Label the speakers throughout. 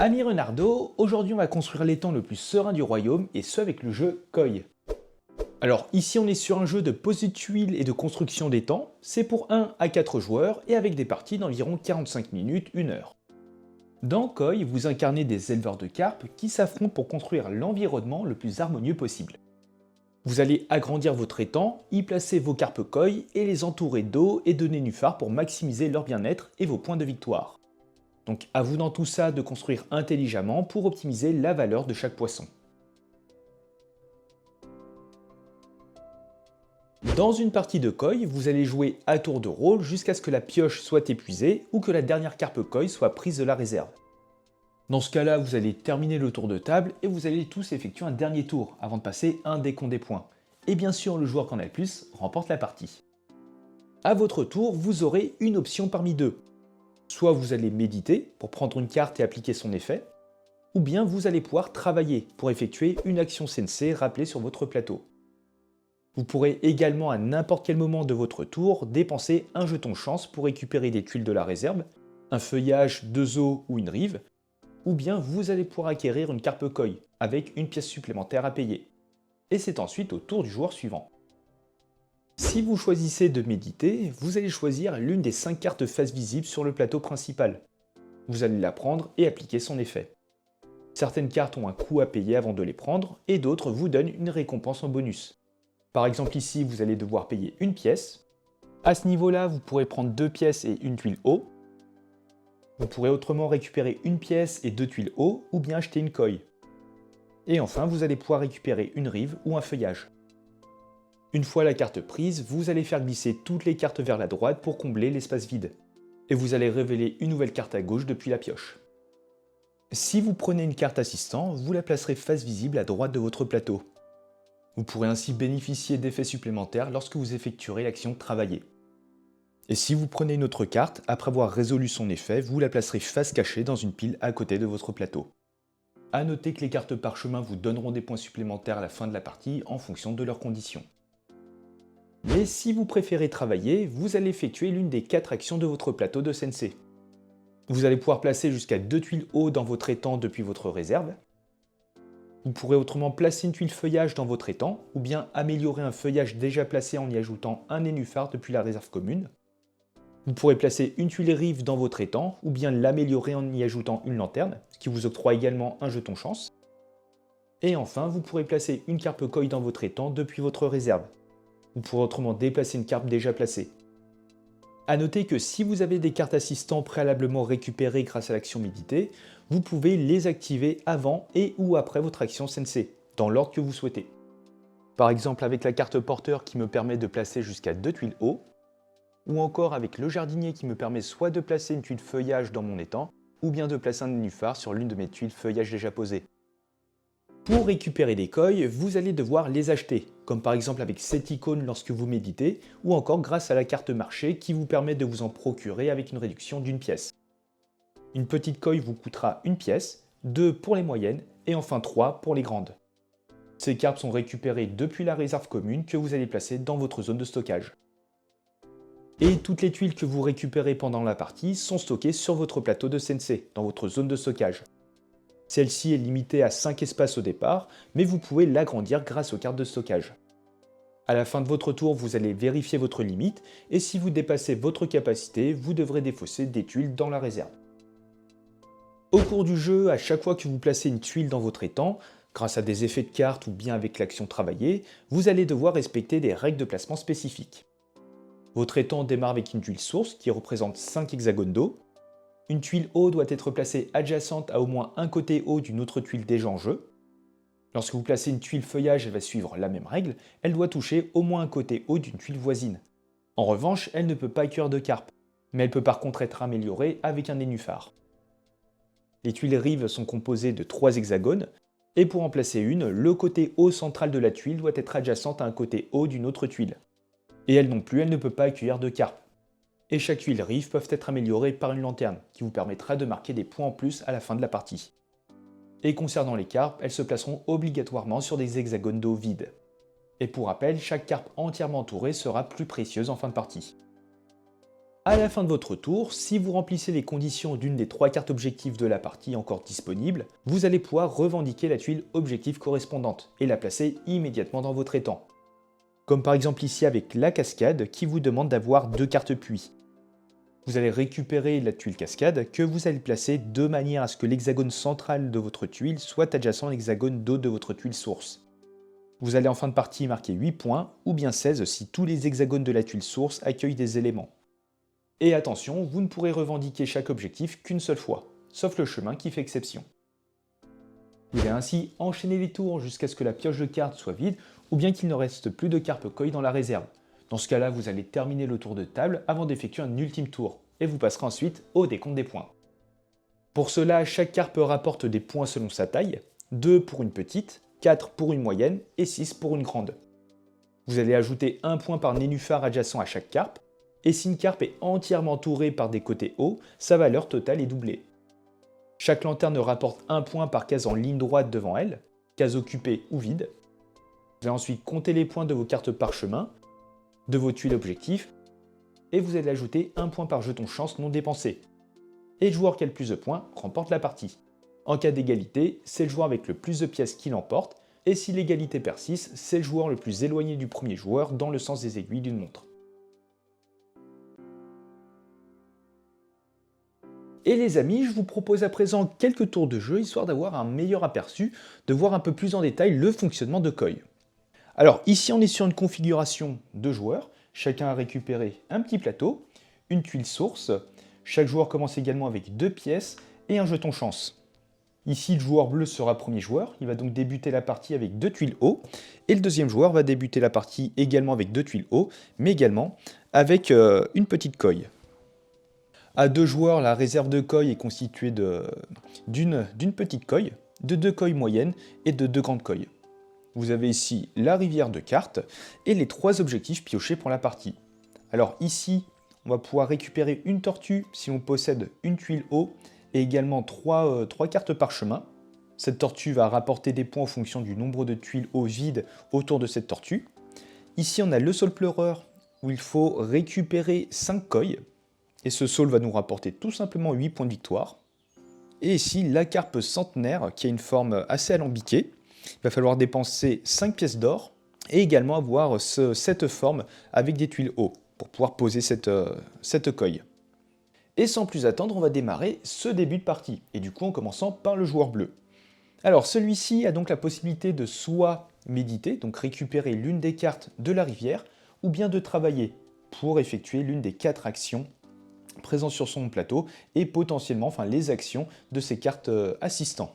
Speaker 1: Ami Renardo, aujourd'hui on va construire l'étang le plus serein du royaume et ce avec le jeu Koi. Alors ici on est sur un jeu de pose de tuiles et de construction d'étangs, c'est pour 1 à 4 joueurs et avec des parties d'environ 45 minutes, 1 heure. Dans Koi, vous incarnez des éleveurs de carpes qui s'affrontent pour construire l'environnement le plus harmonieux possible. Vous allez agrandir votre étang, y placer vos carpes Koi et les entourer d'eau et de nénuphars pour maximiser leur bien-être et vos points de victoire. Donc à vous dans tout ça de construire intelligemment pour optimiser la valeur de chaque poisson. Dans une partie de Koi, vous allez jouer à tour de rôle jusqu'à ce que la pioche soit épuisée ou que la dernière carpe Koi soit prise de la réserve. Dans ce cas-là, vous allez terminer le tour de table et vous allez tous effectuer un dernier tour avant de passer un décompte des points. Et bien sûr, le joueur qui en a le plus remporte la partie. A votre tour, vous aurez une option parmi deux. Soit vous allez méditer pour prendre une carte et appliquer son effet, ou bien vous allez pouvoir travailler pour effectuer une action sensei rappelée sur votre plateau. Vous pourrez également à n'importe quel moment de votre tour dépenser un jeton chance pour récupérer des tuiles de la réserve, un feuillage, 2 os ou une rive, ou bien vous allez pouvoir acquérir une carpe Koi avec une pièce supplémentaire à payer. Et c'est ensuite au tour du joueur suivant. Si vous choisissez de méditer, vous allez choisir l'une des 5 cartes face visibles sur le plateau principal. Vous allez la prendre et appliquer son effet. Certaines cartes ont un coût à payer avant de les prendre, et d'autres vous donnent une récompense en bonus. Par exemple ici, vous allez devoir payer une pièce. À ce niveau-là, vous pourrez prendre 2 pièces et une tuile eau. Vous pourrez autrement récupérer une pièce et 2 tuiles eau, ou bien acheter une Koi. Et enfin, vous allez pouvoir récupérer une rive ou un feuillage. Une fois la carte prise, vous allez faire glisser toutes les cartes vers la droite pour combler l'espace vide. Et vous allez révéler une nouvelle carte à gauche depuis la pioche. Si vous prenez une carte assistant, vous la placerez face visible à droite de votre plateau. Vous pourrez ainsi bénéficier d'effets supplémentaires lorsque vous effectuerez l'action Travailler. Et si vous prenez une autre carte, après avoir résolu son effet, vous la placerez face cachée dans une pile à côté de votre plateau. A noter que les cartes parchemin vous donneront des points supplémentaires à la fin de la partie en fonction de leurs conditions. Mais si vous préférez travailler, vous allez effectuer l'une des 4 actions de votre plateau de sensei. Vous allez pouvoir placer jusqu'à 2 tuiles eau dans votre étang depuis votre réserve. Vous pourrez autrement placer une tuile feuillage dans votre étang, ou bien améliorer un feuillage déjà placé en y ajoutant un nénuphar depuis la réserve commune. Vous pourrez placer une tuile rive dans votre étang, ou bien l'améliorer en y ajoutant une lanterne, ce qui vous octroie également un jeton chance. Et enfin, vous pourrez placer une carpe Koi dans votre étang depuis votre réserve. Vous pourrez autrement déplacer une carte déjà placée. A noter que si vous avez des cartes assistants préalablement récupérées grâce à l'action méditer, vous pouvez les activer avant et ou après votre action sensei, dans l'ordre que vous souhaitez. Par exemple avec la carte porteur qui me permet de placer jusqu'à 2 tuiles eau, ou encore avec le jardinier qui me permet soit de placer une tuile feuillage dans mon étang, ou bien de placer un nénuphar sur l'une de mes tuiles feuillage déjà posées. Pour récupérer des Koi, vous allez devoir les acheter, comme par exemple avec cette icône lorsque vous méditez, ou encore grâce à la carte marché qui vous permet de vous en procurer avec une réduction d'une pièce. Une petite Koi vous coûtera une pièce, 2 pour les moyennes, et enfin 3 pour les grandes. Ces cartes sont récupérées depuis la réserve commune que vous allez placer dans votre zone de stockage. Et toutes les tuiles que vous récupérez pendant la partie sont stockées sur votre plateau de sensei, dans votre zone de stockage. Celle-ci est limitée à 5 espaces au départ, mais vous pouvez l'agrandir grâce aux cartes de stockage. À la fin de votre tour, vous allez vérifier votre limite, et si vous dépassez votre capacité, vous devrez défausser des tuiles dans la réserve. Au cours du jeu, à chaque fois que vous placez une tuile dans votre étang, grâce à des effets de cartes ou bien avec l'action Travailler, vous allez devoir respecter des règles de placement spécifiques. Votre étang démarre avec une tuile source qui représente 5 hexagones d'eau. Une tuile eau doit être placée adjacente à au moins un côté haut d'une autre tuile déjà en jeu. Lorsque vous placez une tuile feuillage, elle va suivre la même règle, elle doit toucher au moins un côté haut d'une tuile voisine. En revanche, elle ne peut pas accueillir de carpe, mais elle peut par contre être améliorée avec un nénuphar. Les tuiles rives sont composées de 3 hexagones, et pour en placer une, le côté haut central de la tuile doit être adjacente à un côté haut d'une autre tuile. Et elle non plus, elle ne peut pas accueillir de carpe. Et chaque tuile rive peuvent être améliorées par une lanterne, qui vous permettra de marquer des points en plus à la fin de la partie. Et concernant les carpes, elles se placeront obligatoirement sur des hexagones d'eau vides. Et pour rappel, chaque carpe entièrement entourée sera plus précieuse en fin de partie. À la fin de votre tour, si vous remplissez les conditions d'une des 3 cartes objectifs de la partie encore disponibles, vous allez pouvoir revendiquer la tuile objectif correspondante et la placer immédiatement dans votre étang. Comme par exemple ici avec la cascade qui vous demande d'avoir 2 cartes puits. Vous allez récupérer la tuile cascade que vous allez placer de manière à ce que l'hexagone central de votre tuile soit adjacent à l'hexagone d'eau de votre tuile source. Vous allez en fin de partie marquer 8 points ou bien 16 si tous les hexagones de la tuile source accueillent des éléments. Et attention, vous ne pourrez revendiquer chaque objectif qu'une seule fois, sauf le chemin qui fait exception. Vous allez ainsi enchaîner les tours jusqu'à ce que la pioche de cartes soit vide ou bien qu'il ne reste plus de carpe koi dans la réserve. Dans ce cas-là, vous allez terminer le tour de table avant d'effectuer un ultime tour, et vous passerez ensuite au décompte des points. Pour cela, chaque carpe rapporte des points selon sa taille, 2 pour une petite, 4 pour une moyenne et 6 pour une grande. Vous allez ajouter 1 point par nénuphar adjacent à chaque carpe, et si une carpe est entièrement entourée par des côtés hauts, sa valeur totale est doublée. Chaque lanterne rapporte 1 point par case en ligne droite devant elle, case occupée ou vide. Vous allez ensuite compter les points de vos cartes parchemin, de vos tuiles objectifs, et vous allez ajouter 1 point par jeton chance non dépensé. Et le joueur qui a le plus de points remporte la partie. En cas d'égalité, c'est le joueur avec le plus de pièces qui l'emporte, et si l'égalité persiste, c'est le joueur le plus éloigné du premier joueur dans le sens des aiguilles d'une montre. Et les amis, je vous propose à présent quelques tours de jeu, histoire d'avoir un meilleur aperçu, de voir un peu plus en détail le fonctionnement de Koi. Alors ici on est sur une configuration de joueurs, chacun a récupéré un petit plateau, une tuile source, chaque joueur commence également avec 2 pièces et un jeton chance. Ici le joueur bleu sera premier joueur, il va donc débuter la partie avec 2 tuiles haut, et le deuxième joueur va débuter la partie également avec 2 tuiles haut, mais également avec une petite koi. À 2 joueurs, la réserve de koi est constituée d'une petite koi, de 2 koi moyennes et de 2 grandes koi. Vous avez ici la rivière de cartes et les 3 objectifs piochés pour la partie. Alors ici, on va pouvoir récupérer une tortue si on possède une tuile haut et également 3 cartes parchemin. Cette tortue va rapporter des points en fonction du nombre de tuiles haut vides autour de cette tortue. Ici, on a le saule pleureur où il faut récupérer 5 koi. Et ce saule va nous rapporter tout simplement 8 points de victoire. Et ici, la carpe centenaire qui a une forme assez alambiquée. Il va falloir dépenser 5 pièces d'or et également avoir cette forme avec des tuiles haut pour pouvoir poser cette koi. Et sans plus attendre, on va démarrer ce début de partie, et du coup en commençant par le joueur bleu. Alors celui-ci a donc la possibilité de soit méditer, donc récupérer l'une des cartes de la rivière, ou bien de travailler pour effectuer l'une des 4 actions présentes sur son plateau et potentiellement les actions de ses cartes assistants.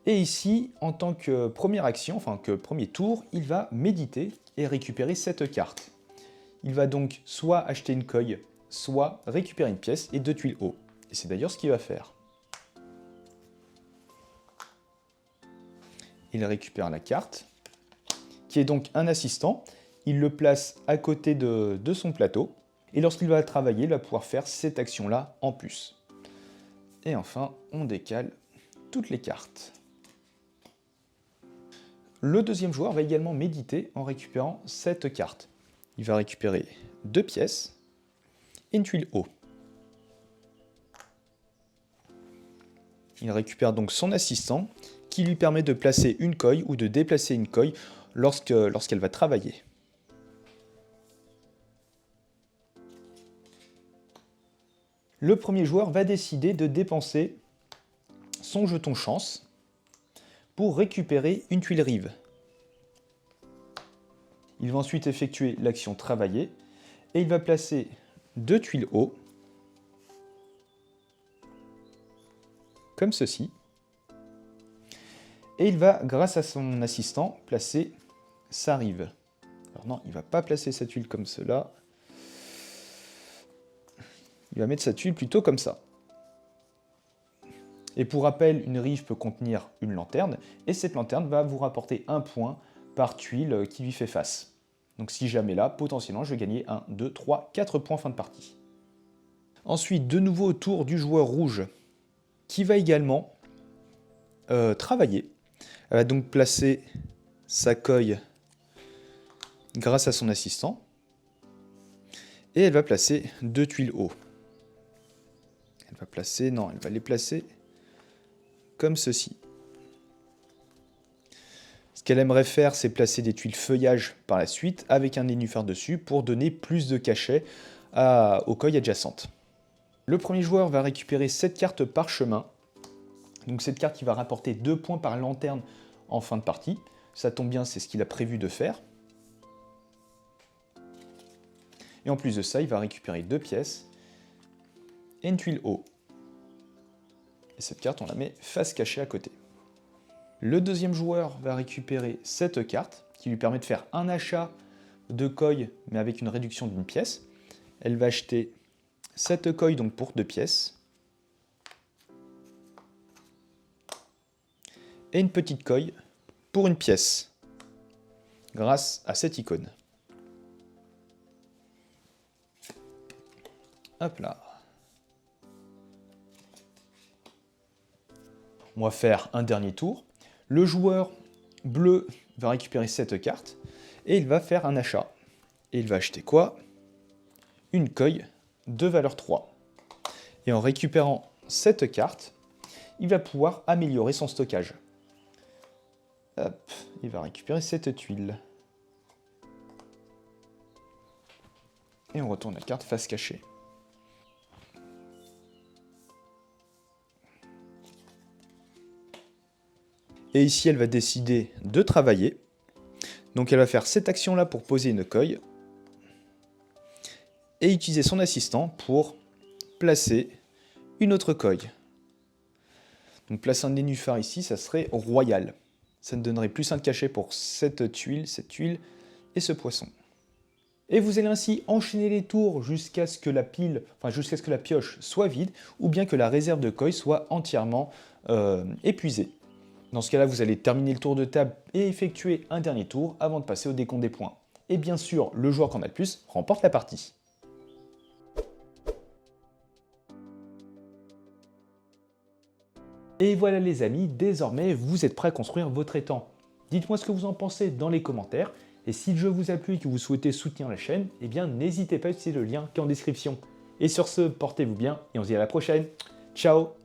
Speaker 1: Et ici, en tant que première action, que premier tour, il va méditer et récupérer cette carte. Il va donc soit acheter une koi, soit récupérer une pièce et 2 tuiles haut. Et c'est d'ailleurs ce qu'il va faire. Il récupère la carte, qui est donc un assistant. Il le place à côté de son plateau. Et lorsqu'il va travailler, il va pouvoir faire cette action-là en plus. Et enfin, on décale toutes les cartes. Le deuxième joueur va également méditer en récupérant cette carte. Il va récupérer 2 pièces et une tuile haut. Il récupère donc son assistant qui lui permet de placer une koi ou de déplacer une koi lorsqu'elle va travailler. Le premier joueur va décider de dépenser son jeton chance pour récupérer une tuile rive. Il va ensuite effectuer l'action travailler et il va placer 2 tuiles haut, comme ceci. Et il va, grâce à son assistant, placer sa rive. Alors non, il ne va pas placer sa tuile comme cela. Il va mettre sa tuile plutôt comme ça. Et pour rappel, une rive peut contenir une lanterne, et cette lanterne va vous rapporter 1 point par tuile qui lui fait face. Donc si jamais là, potentiellement, je vais gagner 1, 2, 3, 4 points fin de partie. Ensuite, de nouveau au tour du joueur rouge, qui va également travailler. Elle va donc placer sa koi grâce à son assistant. Et elle va placer 2 tuiles haut. Elle va les placer comme ceci. Ce qu'elle aimerait faire, c'est placer des tuiles feuillage par la suite avec un nénuphar dessus pour donner plus de cachet aux coilles adjacentes. Le premier joueur va récupérer cette carte parchemin. Donc cette carte qui va rapporter 2 points par lanterne en fin de partie. Ça tombe bien, c'est ce qu'il a prévu de faire. Et en plus de ça, il va récupérer 2 pièces et une tuile haut. Et cette carte, on la met face cachée à côté. Le deuxième joueur va récupérer cette carte qui lui permet de faire un achat de coille, mais avec une réduction d'une pièce. Elle va acheter cette coille donc pour 2 pièces. Et une petite coille pour une pièce, grâce à cette icône. Hop là. On va faire un dernier tour. Le joueur bleu va récupérer cette carte et il va faire un achat. Et il va acheter quoi? Une coille de valeur 3. Et en récupérant cette carte, il va pouvoir améliorer son stockage. Hop, il va récupérer cette tuile. Et on retourne la carte face cachée. Et ici, elle va décider de travailler. Donc elle va faire cette action-là pour poser une coille. Et utiliser son assistant pour placer une autre coille. Donc placer un nénuphar ici, ça serait royal. Ça nous donnerait plus un de cachet pour cette tuile et ce poisson. Et vous allez ainsi enchaîner les tours jusqu'à ce que la pioche soit vide, ou bien que la réserve de coille soit entièrement épuisée. Dans ce cas-là, vous allez terminer le tour de table et effectuer un dernier tour avant de passer au décompte des points. Et bien sûr, le joueur qui en a le plus remporte la partie. Et voilà les amis, désormais vous êtes prêts à construire votre étang. Dites-moi ce que vous en pensez dans les commentaires. Et si le jeu vous a plu et que vous souhaitez soutenir la chaîne, eh bien n'hésitez pas à utiliser le lien qui est en description. Et sur ce, portez-vous bien et on se dit à la prochaine. Ciao!